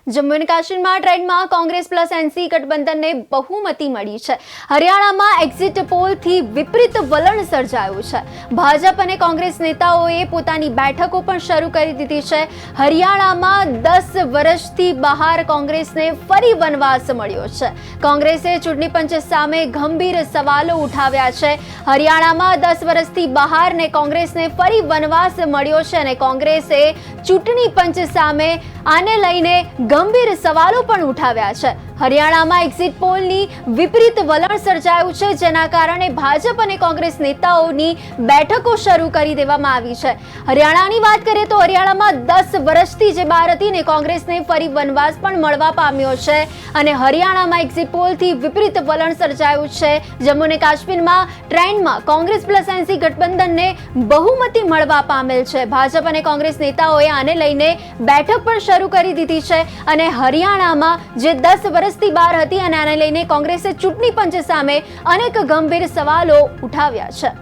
જમ્મુ અને કાશ્મીરમાં ટ્રેન્ડમાં Congress plus NC ગઠબંધનને બહુમતી મળી છે। હરિયાણામાં એક્ઝિટ પોલથી વિપરીત વલણ સર્જાયું છે। ભાજપ અને કોંગ્રેસ નેતાઓએ પોતાની બેઠકો પણ શરૂ કરી દીધી છે। હરિયાણામાં 10 વર્ષથી બહાર કોંગ્રેસને ફરી વનવાસ મળ્યો છે। કોંગ્રેસે ચૂંટણી પંચ સામે ગંભીર સવાલો ઉઠાવ્યા છે। હરિયાણામાં 10 વર્ષથી બહાર ને કોંગ્રેસને ફરી વનવાસ મળ્યો છે અને કોંગ્રેસે ચૂંટણી પંચ સામે આને લઈને ગંભીર સવાલો પણ ઉઠાવ્યા છે। હરિયાણામાં એક્ઝિટ પોલની વિપરીત વલણ સર્જાયું છે, જેના કારણે ભાજપ અને કોંગ્રેસ નેતાઓની બેઠકો શરૂ કરી દેવામાં આવી છે। હરિયાણાની વાત કરીએ તો હરિયાણામાં 10 વર્ષથી જે બહાર હતી ને કોંગ્રેસને ફરી વનવાસ પણ મળવા પામ્યો છે અને હરિયાણામાં એક્ઝિટ પોલથી વિપરીત વલણ સર્જાયું છે। જમ્મુ અને કાશ્મીરમાં ટ્રેન્ડમાં કોંગ્રેસ પ્લસ એનસી ગઠબંધનને બહુમતી મળવા પામેલ છે। ભાજપ અને કોંગ્રેસ નેતાઓએ આને લઈને બેઠક પણ શરૂ કરી દીધી છે અને હરિયાણામાં જે 10 વર્ષથી બહાર હતી અને આને લઈને કોંગ્રેસે ચૂંટણી પંચ સામે અનેક ગંભીર સવાલો ઉઠાવ્યા છે।